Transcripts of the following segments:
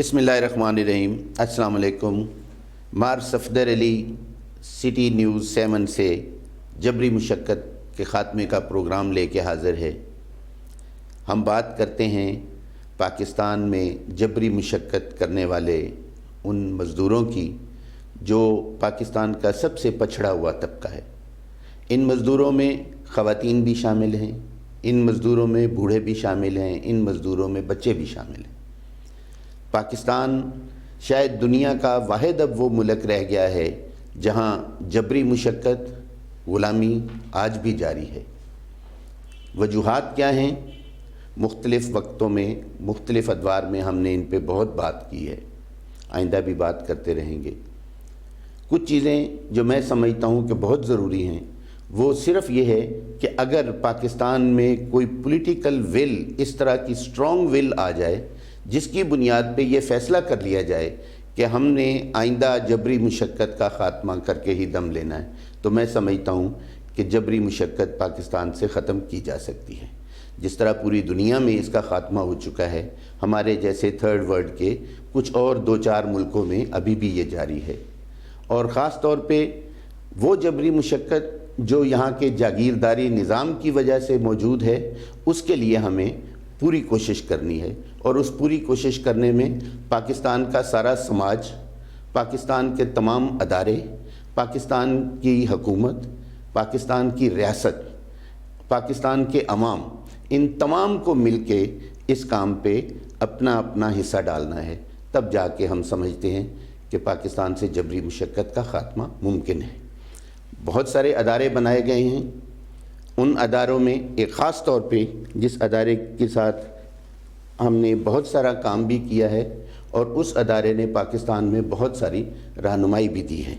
بسم اللہ الرحمن الرحیم۔ السلام علیکم۔ مار صفدر علی سٹی نیوز 7 سے جبری مشقت کے خاتمے کا پروگرام لے کے حاضر ہے۔ ہم بات کرتے ہیں پاکستان میں جبری مشقت کرنے والے ان مزدوروں کی جو پاکستان کا سب سے پچھڑا ہوا طبقہ ہے۔ ان مزدوروں میں خواتین بھی شامل ہیں، ان مزدوروں میں بوڑھے بھی شامل ہیں، ان مزدوروں میں بچے بھی شامل ہیں۔ پاکستان شاید دنیا کا واحد اب وہ ملک رہ گیا ہے جہاں جبری مشقت، غلامی آج بھی جاری ہے۔ وجوہات کیا ہیں؟ مختلف وقتوں میں، مختلف ادوار میں ہم نے ان پہ بہت بات کی ہے، آئندہ بھی بات کرتے رہیں گے۔ کچھ چیزیں جو میں سمجھتا ہوں کہ بہت ضروری ہیں، وہ صرف یہ ہے کہ اگر پاکستان میں کوئی پولیٹیکل ول، اس طرح کی اسٹرانگ ول آ جائے جس کی بنیاد پہ یہ فیصلہ کر لیا جائے کہ ہم نے آئندہ جبری مشقت کا خاتمہ کر کے ہی دم لینا ہے، تو میں سمجھتا ہوں کہ جبری مشقت پاکستان سے ختم کی جا سکتی ہے۔ جس طرح پوری دنیا میں اس کا خاتمہ ہو چکا ہے، ہمارے جیسے تھرڈ ورلڈ کے کچھ اور 2-4 ملکوں میں ابھی بھی یہ جاری ہے۔ اور خاص طور پہ وہ جبری مشقت جو یہاں کے جاگیرداری نظام کی وجہ سے موجود ہے، اس کے لیے ہمیں پوری کوشش کرنی ہے، اور اس پوری کوشش کرنے میں پاکستان کا سارا سماج، پاکستان کے تمام ادارے، پاکستان کی حکومت، پاکستان کی ریاست، پاکستان کے عوام، ان تمام کو مل کے اس کام پہ اپنا اپنا حصہ ڈالنا ہے۔ تب جا کے ہم سمجھتے ہیں کہ پاکستان سے جبری مشقت کا خاتمہ ممکن ہے۔ بہت سارے ادارے بنائے گئے ہیں۔ ان اداروں میں ایک خاص طور پہ جس ادارے کے ساتھ ہم نے بہت سارا کام بھی کیا ہے، اور اس ادارے نے پاکستان میں بہت ساری رہنمائی بھی دی ہے،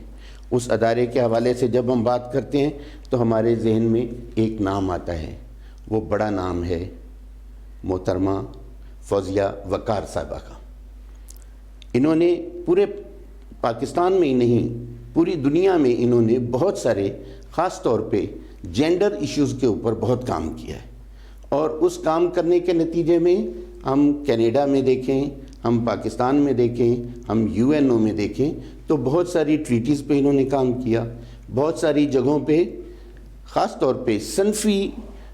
اس ادارے کے حوالے سے جب ہم بات کرتے ہیں تو ہمارے ذہن میں ایک نام آتا ہے، وہ بڑا نام ہے محترمہ فوزیہ وقار صاحبہ کا۔ انہوں نے پورے پاکستان میں ہی نہیں، پوری دنیا میں انہوں نے بہت سارے خاص طور پہ جینڈر ایشوز کے اوپر بہت کام کیا ہے، اور اس کام کرنے کے نتیجے میں ہم کینیڈا میں دیکھیں، ہم پاکستان میں دیکھیں، ہم UN میں دیکھیں تو بہت ساری ٹریٹیز پہ انہوں نے کام کیا، بہت ساری جگہوں پہ خاص طور پہ صنفی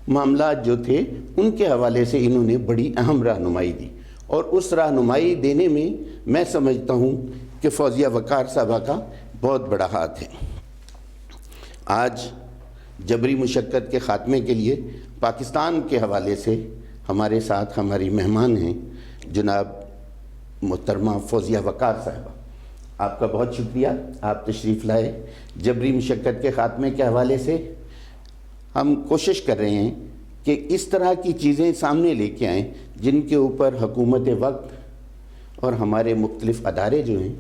معاملات جو تھے ان کے حوالے سے انہوں نے بڑی اہم رہنمائی دی، اور اس رہنمائی دینے میں میں سمجھتا ہوں کہ فوزیہ وقار صاحبہ کا بہت بڑا ہاتھ ہے۔ آج جبری مشقت کے خاتمے کے لیے پاکستان کے حوالے سے ہمارے ساتھ ہماری مہمان ہیں جناب محترمہ فوزیہ وقار صاحبہ۔ آپ کا بہت شکریہ، آپ تشریف لائے۔ جبری مشقت کے خاتمے کے حوالے سے ہم کوشش کر رہے ہیں کہ اس طرح کی چیزیں سامنے لے کے آئیں جن کے اوپر حکومت وقت اور ہمارے مختلف ادارے جو ہیں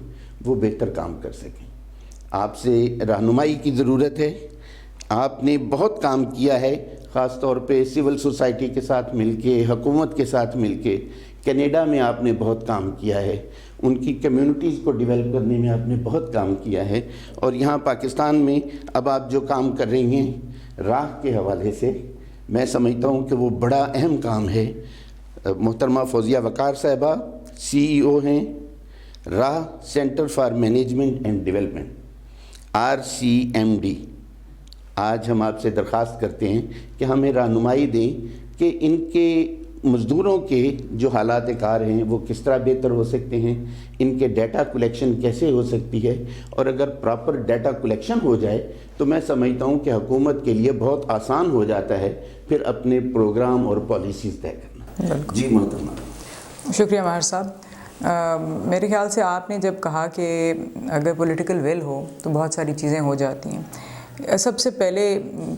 وہ بہتر کام کر سکیں۔ آپ سے رہنمائی کی ضرورت ہے۔ آپ نے بہت کام کیا ہے، خاص طور پہ سول سوسائٹی کے ساتھ مل کے، حکومت کے ساتھ مل کے۔ کینیڈا میں آپ نے بہت کام کیا ہے، ان کی کمیونٹیز کو ڈیولپ کرنے میں آپ نے بہت کام کیا ہے، اور یہاں پاکستان میں اب آپ جو کام کر رہی ہیں راہ کے حوالے سے، میں سمجھتا ہوں کہ وہ بڑا اہم کام ہے۔ محترمہ فوزیہ وقار صاحبہ CEO ہیں راہ centre for management and development, RCMD۔ آج ہم آپ سے درخواست کرتے ہیں کہ ہمیں رہنمائی دیں کہ ان کے مزدوروں کے جو حالات کار ہیں وہ کس طرح بہتر ہو سکتے ہیں، ان کے ڈیٹا کلیکشن کیسے ہو سکتی ہے، اور اگر پراپر ڈیٹا کلیکشن ہو جائے تو میں سمجھتا ہوں کہ حکومت کے لیے بہت آسان ہو جاتا ہے پھر اپنے پروگرام اور پالیسیز طے کرنا۔ جی محترمہ۔ شکریہ ماہر صاحب۔ میرے خیال سے آپ نے جب کہا کہ اگر پولیٹیکل ول ہو تو بہت ساری چیزیں ہو جاتی ہیں، سب سے پہلے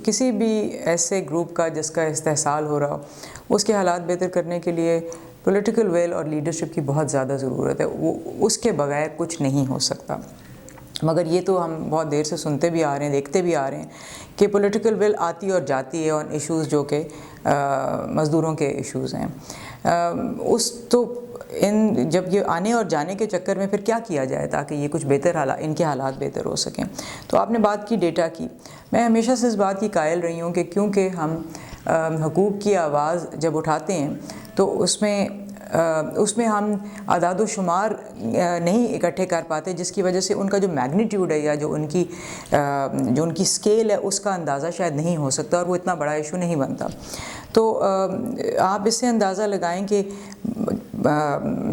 کسی بھی ایسے گروپ کا جس کا استحصال ہو رہا ہو، اس کے حالات بہتر کرنے کے لیے پولیٹیکل ول اور لیڈرشپ کی بہت زیادہ ضرورت ہے، وہ اس کے بغیر کچھ نہیں ہو سکتا۔ مگر یہ تو ہم بہت دیر سے سنتے بھی آ رہے ہیں، دیکھتے بھی آ رہے ہیں کہ پولیٹیکل ول آتی اور جاتی ہے آن ایشوز جو کہ مزدوروں کے ایشوز ہیں۔ جب یہ آنے اور جانے کے چکر میں پھر کیا کیا جائے تاکہ یہ کچھ بہتر ان کے حالات بہتر ہو سکیں۔ تو آپ نے بات کی ڈیٹا کی، میں ہمیشہ سے اس بات کی قائل رہی ہوں کہ کیونکہ ہم حقوق کی آواز جب اٹھاتے ہیں تو اس میں اس میں ہم اعداد و شمار نہیں اکٹھے کر پاتے، جس کی وجہ سے ان کا جو میگنیٹیوڈ ہے یا جو ان کی اسکیل ہے اس کا اندازہ شاید نہیں ہو سکتا، اور وہ اتنا بڑا ایشو نہیں بنتا۔ تو آپ اس سے اندازہ لگائیں کہ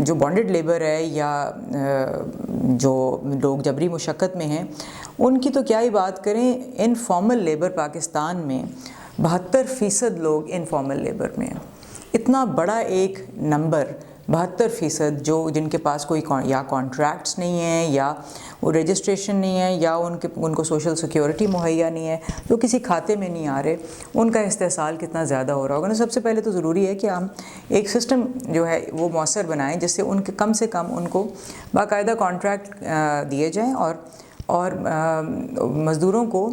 جو بانڈڈ لیبر ہے یا جو لوگ جبری مشقت میں ہیں ان کی تو کیا ہی بات کریں، انفارمل لیبر پاکستان میں 72% لوگ انفارمل لیبر میں ہیں۔ اتنا بڑا ایک نمبر 72% جن کے پاس کوئی یا کانٹریکٹس نہیں ہیں، یا وہ رجسٹریشن نہیں ہے، یا ان کو سوشل سیکیورٹی مہیا نہیں ہے، جو کسی کھاتے میں نہیں آ رہے، ان کا استحصال کتنا زیادہ ہو رہا ہوگا۔ سب سے پہلے تو ضروری ہے کہ ہم ایک سسٹم جو ہے وہ مؤثر بنائیں جس سے ان کے کم سے کم ان کو باقاعدہ کانٹریکٹ دیے جائیں، اور مزدوروں کو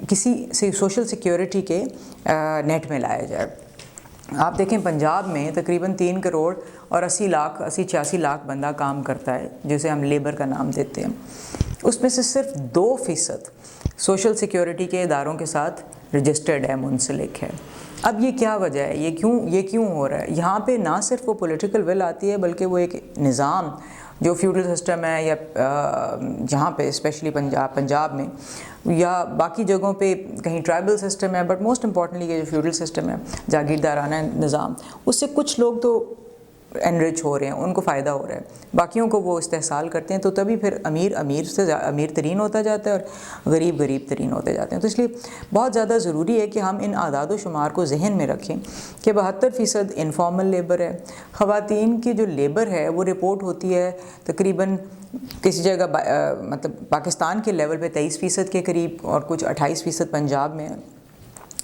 کسی سوشل سیکیورٹی کے نیٹ میں لایا جائے۔ آپ دیکھیں پنجاب میں تقریباً 3 کروڑ اور 86 لاکھ بندہ کام کرتا ہے، جسے ہم لیبر کا نام دیتے ہیں۔ اس میں سے صرف 2% سوشل سیکیورٹی کے اداروں کے ساتھ رجسٹرڈ ہے، منسلک ہے۔ اب یہ کیا وجہ ہے، یہ کیوں ہو رہا ہے؟ یہاں پہ نہ صرف وہ پولیٹیکل ول آتی ہے، بلکہ وہ ایک نظام جو فیوڈل سسٹم ہے، یا جہاں پہ اسپیشلی پنجاب میں یا باقی جگہوں پہ کہیں ٹرائبل سسٹم ہے، بٹ موسٹ امپورٹنٹلی یہ جو فیوڈل سسٹم ہے، جاگیردارانہ نظام، اس سے کچھ لوگ تو انرچ ہو رہے ہیں، ان کو فائدہ ہو رہا ہے، باقیوں کو وہ استحصال کرتے ہیں، تو تبھی پھر امیر ترین ہوتا جاتا ہے اور غریب ترین ہوتے جاتے ہیں۔ تو اس لیے بہت زیادہ ضروری ہے کہ ہم ان اعداد و شمار کو ذہن میں رکھیں کہ 72% انفارمل لیبر ہے۔ خواتین کی جو لیبر ہے وہ رپورٹ ہوتی ہے تقریباً کسی جگہ مطلب پاکستان کے لیول پہ 23% کے قریب، اور کچھ 28% پنجاب میں ہے۔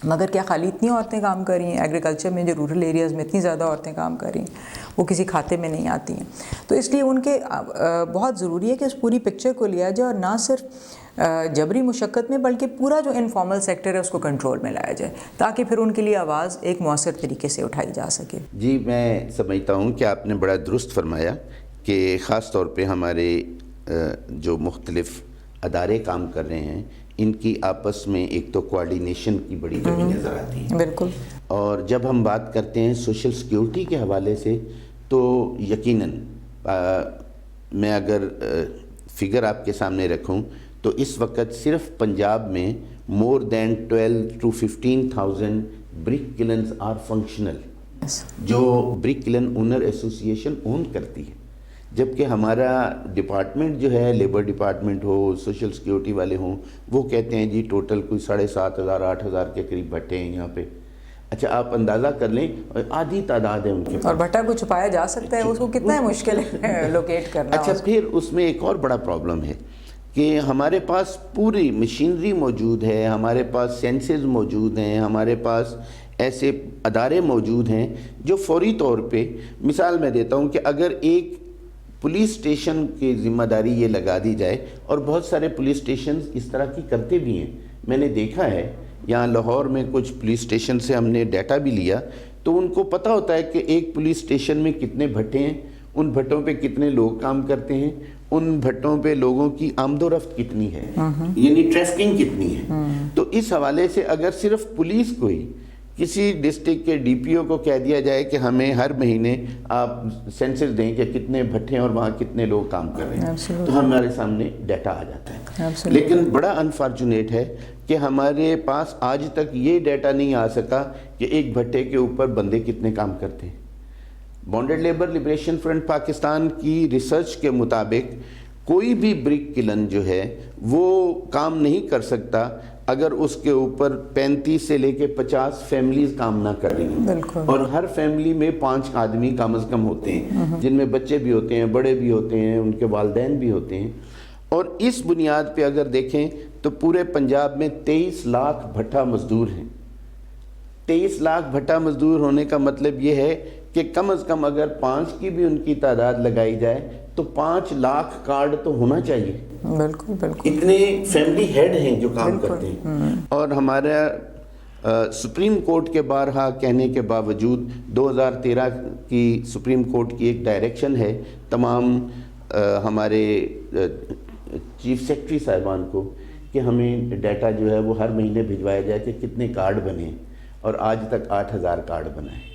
مگر کیا خالی اتنی عورتیں کام کر رہی ہیں؟ ایگریکلچر میں جو رورل ایریاز میں اتنی زیادہ عورتیں کام کر رہی ہیں، وہ کسی کھاتے میں نہیں آتی ہیں۔ تو اس لیے ان کے بہت ضروری ہے کہ اس پوری پکچر کو لیا جائے، اور نہ صرف جبری مشقت میں بلکہ پورا جو انفارمل سیکٹر ہے اس کو کنٹرول میں لایا جائے، تاکہ پھر ان کے لیے آواز ایک مؤثر طریقے سے اٹھائی جا سکے۔ جی، میں سمجھتا ہوں کہ آپ نے بڑا درست فرمایا کہ خاص طور پہ ہمارے جو مختلف ادارے کام کر رہے ہیں، ان کی آپس میں ایک تو کوارڈینیشن کی بڑی کمی نظر آتی ہے۔ بالکل۔ اور جب ہم بات کرتے ہیں سوشل سیکیورٹی کے حوالے سے، تو یقیناً میں اگر فگر آپ کے سامنے رکھوں تو اس وقت صرف پنجاب میں more than 12 to 15,000 brick kilns are functional، جو برک کلن اونر ایسوسیشن اون کرتی ہے، جبکہ ہمارا ڈپارٹمنٹ جو ہے، لیبر ڈپارٹمنٹ ہو، سوشل سیکیورٹی والے ہوں، وہ کہتے ہیں جی ٹوٹل کوئی 7,500 8,000 کے قریب بھٹے ہیں یہاں پہ۔ اچھا، آپ اندازہ کر لیں، آدھی تعداد ہے ان کے پاس، اور بھٹا کو چھپایا جا سکتا ہے، اس کو کتنا مشکل ہے لوکیٹ کرنا۔ اچھا، پھر اس میں ایک اور بڑا پرابلم ہے کہ ہمارے پاس پوری مشینری موجود ہے، ہمارے پاس سینسز موجود ہیں، ہمارے پاس ایسے ادارے موجود ہیں جو فوری طور پہ، مثال میں دیتا ہوں کہ اگر ایک پولیس اسٹیشن کی ذمہ داری یہ لگا دی جائے، اور بہت سارے پولیس اسٹیشنز اس طرح کی کرتے بھی ہیں، میں نے دیکھا ہے یہاں لاہور میں کچھ پولیس اسٹیشن سے ہم نے ڈیٹا بھی لیا، تو ان کو پتہ ہوتا ہے کہ ایک پولیس اسٹیشن میں کتنے بھٹے ہیں، ان بھٹوں پہ کتنے لوگ کام کرتے ہیں، ان بھٹوں پہ لوگوں کی آمد و رفت کتنی ہے، یعنی ٹریفکنگ کتنی ہے۔ تو اس حوالے سے اگر صرف پولیس کو ہی کسی ڈسٹرکٹ کے ڈی پی او کو کہہ دیا جائے کہ ہمیں ہر مہینے آپ سینسس دیں کہ کتنے بھٹے ہیں اور وہاں کتنے لوگ کام کر رہے ہیں، تو ہمارے سامنے ڈیٹا آ جاتا ہے۔ لیکن بڑا انفارچونیٹ ہے کہ ہمارے پاس آج تک یہ ڈیٹا نہیں آ سکا کہ ایک بھٹے کے اوپر بندے کتنے کام کرتے ہیں۔ Bonded labour liberation front Pakistan کی ریسرچ کے مطابق کوئی بھی برک کلن جو ہے وہ کام نہیں کر سکتا اگر اس کے اوپر 35 سے لے کے 50 فیملیز کام نہ کر رہی ہیں، اور ہر فیملی میں 5 آدمی کم از کم ہوتے ہیں، جن میں بچے بھی ہوتے ہیں، بڑے بھی ہوتے ہیں، ان کے والدین بھی ہوتے ہیں۔ اور اس بنیاد پہ اگر دیکھیں تو پورے پنجاب میں 23 لاکھ بھٹا مزدور ہیں۔ 23 لاکھ بھٹا مزدور ہونے کا مطلب یہ ہے کہ کم از کم اگر 5 کی بھی ان کی تعداد لگائی جائے تو 5 لاکھ کارڈ تو ہونا چاہیے۔ بالکل بالکل، اتنے فیملی ہیڈ ہیں جو کام کرتے ہیں۔ اور ہمارا سپریم کورٹ کے بارہا کہنے کے باوجود 2013 کی سپریم کورٹ کی ایک ڈائریکشن ہے تمام ہمارے چیف سیکرٹری صاحبان کو کہ ہمیں ڈیٹا جو ہے وہ ہر مہینے بھجوایا جائے کہ کتنے کارڈ بنے، اور آج تک 8,000 کارڈ بنائے۔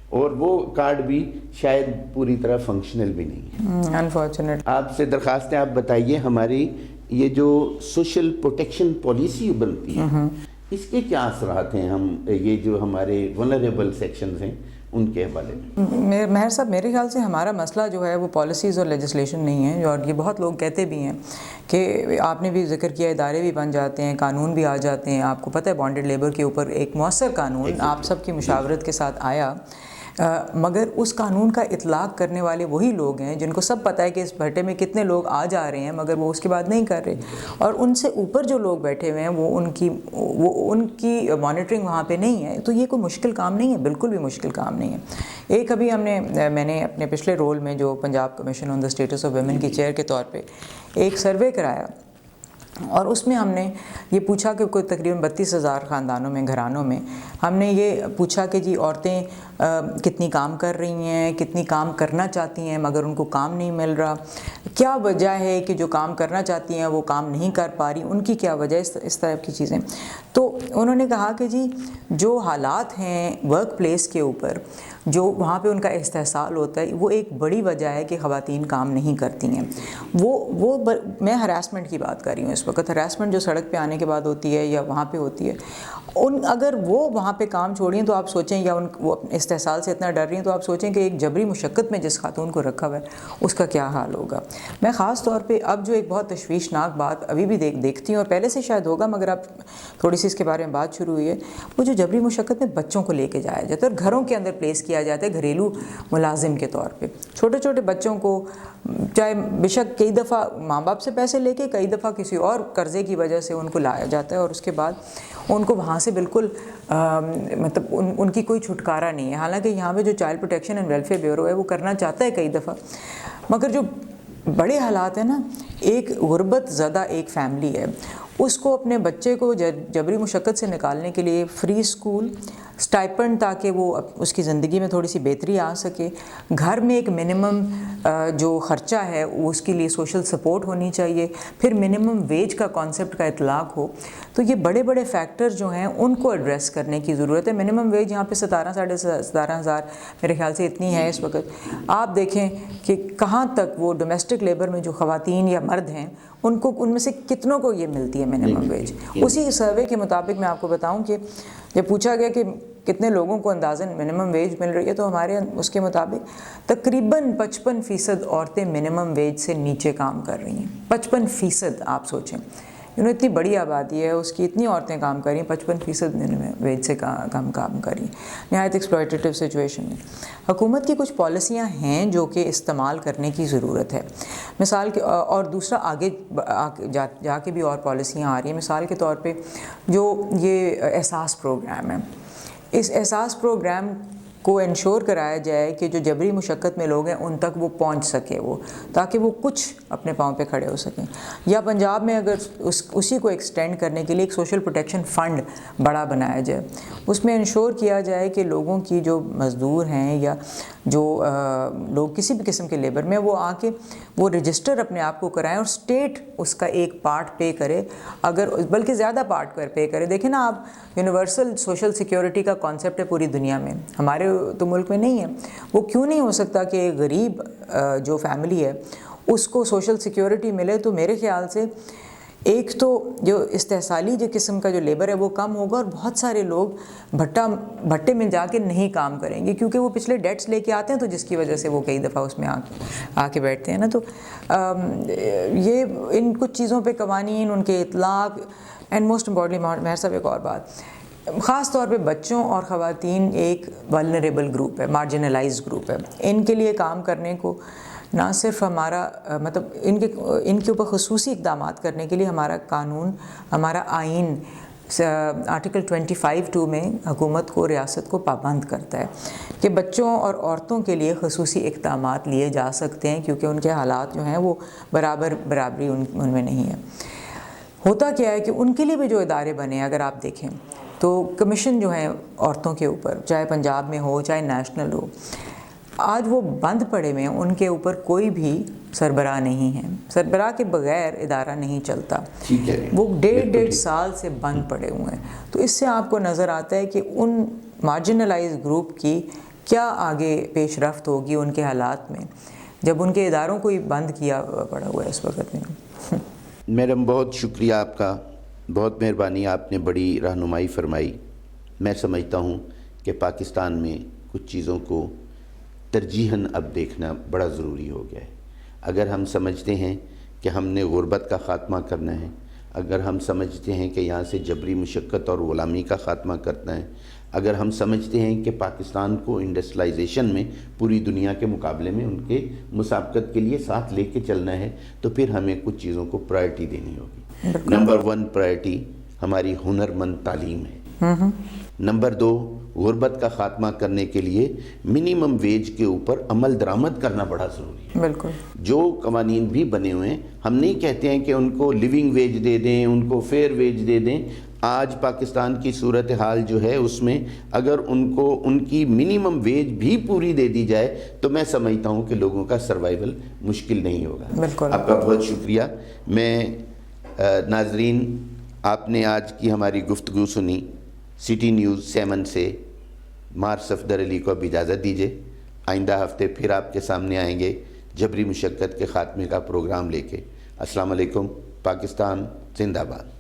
اور وہ کارڈ بھی شاید پوری طرح فنکشنل بھی نہیں ہے. انفارچونیٹ. آپ سے درخواست ہے آپ بتائیے ہماری یہ جو سوشل پروٹیکشن پالیسی بنتی ہے اس کے کیا اثرات ہیں، ہم یہ جو ہمارے ونریبل سیکشنز ہیں ان کے حوالے میں؟ مہر صاحب میرے خیال سے ہمارا مسئلہ جو ہے وہ پالیسیز اور لیجسلیشن نہیں ہے، اور یہ بہت لوگ کہتے بھی ہیں کہ آپ نے بھی ذکر کیا ادارے بھی بن جاتے ہیں، قانون بھی آ جاتے ہیں. آپ کو پتہ ہے بانڈڈ لیبر کے اوپر ایک مؤثر قانون آپ سب کی مشاورت کے ساتھ آیا، مگر اس قانون کا اطلاق کرنے والے وہی لوگ ہیں جن کو سب پتہ ہے کہ اس بھٹے میں کتنے لوگ آ جا رہے ہیں، مگر وہ اس کے بعد نہیں کر رہے. اور ان سے اوپر جو لوگ بیٹھے ہوئے ہیں وہ ان کی مانیٹرنگ وہاں پہ نہیں ہے. تو یہ کوئی مشکل کام نہیں ہے، بالکل بھی مشکل کام نہیں ہے. ایک ابھی میں نے اپنے پچھلے رول میں جو Punjab commission on the status of women کی چیئر کے طور پہ ایک سروے کرایا، اور اس میں ہم نے یہ پوچھا کہ کوئی تقریباً 32,000 خاندانوں میں، گھرانوں میں ہم نے یہ پوچھا کہ جی عورتیں کتنی کام کر رہی ہیں، کتنی کام کرنا چاہتی ہیں مگر ان کو کام نہیں مل رہا، کیا وجہ ہے کہ جو کام کرنا چاہتی ہیں وہ کام نہیں کر پا رہی، ان کی کیا وجہ، اس طرح کی چیزیں. تو انہوں نے کہا کہ جی جو حالات ہیں ورک پلیس کے اوپر، جو وہاں پہ ان کا استحصال ہوتا ہے، وہ ایک بڑی وجہ ہے کہ خواتین کام نہیں کرتی ہیں. میں ہراسمنٹ کی بات کر رہی ہوں اس وقت. ہراسمنٹ جو سڑک پہ آنے کے بعد ہوتی ہے یا وہاں پہ ہوتی ہے، اگر وہ وہاں پہ کام چھوڑیں تو آپ سوچیں، یا وہ استحصال سے اتنا ڈر رہی ہیں تو آپ سوچیں کہ ایک جبری مشقت میں جس خاتون کو رکھا ہوا ہے اس کا کیا حال ہوگا. میں خاص طور پہ اب جو ایک بہت تشویشناک بات ابھی بھی دیکھتی ہوں، اور پہلے سے شاید ہوگا مگر اب تھوڑی سی اس کے بارے میں بات شروع ہوئی ہے، وہ جو جبری مشقت میں بچوں کو لے کے جایا جاتا ہے اور گھروں کے اندر پلیس کیا جاتا ہے گھریلو ملازم کے طور پہ. چھوٹے چھوٹے بچوں کو چاہے بے شک کئی دفعہ ماں باپ سے پیسے لے کے، کئی دفعہ کسی اور قرضے کی وجہ سے ان کو لایا جاتا ہے، اور اس کے بعد ان کو وہاں سے بالکل مطلب ان کی کوئی چھٹکارا نہیں ہے. حالانکہ یہاں پہ جو child protection and welfare bureau ہے وہ کرنا چاہتا ہے کئی دفعہ، مگر جو بڑے حالات ہیں نا، ایک غربت زدہ ایک فیملی ہے، اس کو اپنے بچے کو جبری مشقت سے نکالنے کے لیے فری اسکول، اسٹائپنڈ تاکہ وہ اس کی زندگی میں تھوڑی سی بہتری آ سکے، گھر میں ایک منیمم جو خرچہ ہے اس کے لیے سوشل سپورٹ ہونی چاہیے، پھر منیمم ویج کا کانسیپٹ کا اطلاق ہو. تو یہ بڑے بڑے فیکٹر جو ہیں ان کو ایڈریس کرنے کی ضرورت ہے. منیمم ویج یہاں پہ 17,000 میرے خیال سے اتنی ہے اس وقت. آپ دیکھیں کہ کہاں تک وہ ڈومیسٹک لیبر میں جو خواتین یا مرد ہیں ان میں سے کتنوں کو یہ ملتی ہے منیمم ویج. اسی سروے کے مطابق میں آپ کو بتاؤں کہ جب پوچھا گیا کہ کتنے لوگوں کو اندازاً منیمم ویج مل رہی ہے، تو ہمارے اس کے مطابق تقریباً 55% عورتیں منیمم ویج سے نیچے کام کر رہی ہیں. 55% آپ سوچیں، اتنی بڑی آبادی ہے اس کی، اتنی عورتیں کام کر رہی ہیں، 55% منیمم ویج سے کم کام کر رہی ہیں. نہایت ایکسپلائٹیٹیو سچویشن ہے. حکومت کی کچھ پالیسیاں ہیں جو کہ استعمال کرنے کی ضرورت ہے. مثال کے اور دوسرا آگے جا کے بھی اور پالیسیاں آ رہی ہیں. مثال کے طور پہ جو یہ احساس پروگرام ہے، اس احساس پروگرام کو انشور کرایا جائے کہ جو جبری مشقت میں لوگ ہیں ان تک وہ پہنچ سکے، وہ تاکہ وہ کچھ اپنے پاؤں پہ کھڑے ہو سکیں. یا پنجاب میں اگر اسی کو ایکسٹینڈ کرنے کے لیے ایک سوشل پروٹیکشن فنڈ بڑا بنایا جائے، اس میں انشور کیا جائے کہ لوگوں کی جو مزدور ہیں یا جو لوگ کسی بھی قسم کے لیبر میں، وہ آ کے وہ رجسٹر اپنے آپ کو کرائیں اور اسٹیٹ اس کا ایک پارٹ پے کرے، اگر بلکہ زیادہ پارٹ پے کرے. دیکھیں نا آپ، یونیورسل سوشل سیکیورٹی کا کانسیپٹ ہے پوری دنیا میں، ہمارے تو ملک میں نہیں ہے. وہ کیوں نہیں ہو سکتا کہ ایک غریب جو فیملی ہے اس کو سوشل سیکیورٹی ملے؟ تو میرے خیال سے ایک تو جو استحصالی جو قسم کا جو لیبر ہے وہ کم ہوگا، اور بہت سارے لوگ بھٹے میں جا کے نہیں کام کریں گے کیونکہ وہ پچھلے ڈیٹس لے کے آتے ہیں، تو جس کی وجہ سے وہ کئی دفعہ اس میں آ کے بیٹھتے ہیں نا. تو یہ ان کچھ چیزوں پہ قوانین، ان کے اطلاق، اینڈ موسٹ امپورٹنٹلی مہر صاحب ایک اور بات، خاص طور پہ بچوں اور خواتین ایک ولنریبل گروپ ہے، مارجنلائز گروپ ہے. ان کے لیے کام کرنے کو نہ صرف ہمارا مطلب ان کے اوپر خصوصی اقدامات کرنے کے لیے ہمارا قانون، ہمارا آئین آرٹیکل 25(2) میں حکومت کو، ریاست کو پابند کرتا ہے کہ بچوں اور عورتوں کے لیے خصوصی اقدامات لیے جا سکتے ہیں کیونکہ ان کے حالات جو ہیں وہ برابری ان میں نہیں ہے. ہوتا کیا ہے کہ ان کے لیے بھی جو ادارے بنے، اگر آپ دیکھیں تو کمیشن جو ہیں عورتوں کے اوپر، چاہے پنجاب میں ہو چاہے نیشنل ہو، آج وہ بند پڑے ہوئے ہیں. ان کے اوپر کوئی بھی سربراہ نہیں ہے. سربراہ کے بغیر ادارہ نہیں چلتا. وہ 1.5 سال سے بند پڑے ہوئے ہیں. تو اس سے آپ کو نظر آتا ہے کہ ان مارجنلائز گروپ کی کیا آگے پیش رفت ہوگی ان کے حالات میں جب ان کے اداروں کو ہی بند کیا پڑا ہوا ہے اس وقت میں؟ میڈم بہت شکریہ آپ کا، بہت مہربانی، آپ نے بڑی رہنمائی فرمائی۔ میں سمجھتا ہوں کہ پاکستان میں کچھ چیزوں کو ترجیحاً اب دیکھنا بڑا ضروری ہو گیا ہے۔ اگر ہم سمجھتے ہیں کہ ہم نے غربت کا خاتمہ کرنا ہے، اگر ہم سمجھتے ہیں کہ یہاں سے جبری مشقت اور غلامی کا خاتمہ کرنا ہے، اگر ہم سمجھتے ہیں کہ پاکستان کو انڈسٹریلائزیشن میں پوری دنیا کے مقابلے میں ان کے مسابقت کے لیے ساتھ لے کے چلنا ہے، تو پھر ہمیں کچھ چیزوں کو پرائرٹی دینی ہوگی۔ نمبر 1 پرائرٹی ہماری ہنرمند تعلیم ہے۔ نمبر 2 غربت کا خاتمہ کرنے کے لیے منیمم ویج کے اوپر عمل درآمد کرنا بڑا ضروری ہے۔ بالکل، جو قوانین بھی بنے ہوئے ہیں، ہم نہیں کہتے ہیں کہ ان کو لیونگ ویج دے دیں، ان کو فیئر ویج دے دیں۔ آج پاکستان کی صورتحال جو ہے اس میں اگر ان کو ان کی منیمم ویج بھی پوری دے دی جائے تو میں سمجھتا ہوں کہ لوگوں کا سروائیول مشکل نہیں ہوگا۔ بالکل، آپ کا بہت شکریہ۔ میں ناظرین، آپ نے آج کی ہماری گفتگو سنی۔ سٹی نیوز 7 سے مار صفدر علی کو اب اجازت دیجیے۔ آئندہ ہفتے پھر آپ کے سامنے آئیں گے جبری مشقت کے خاتمے کا پروگرام لے کے۔ السلام علیکم۔ پاکستان زندہ باد۔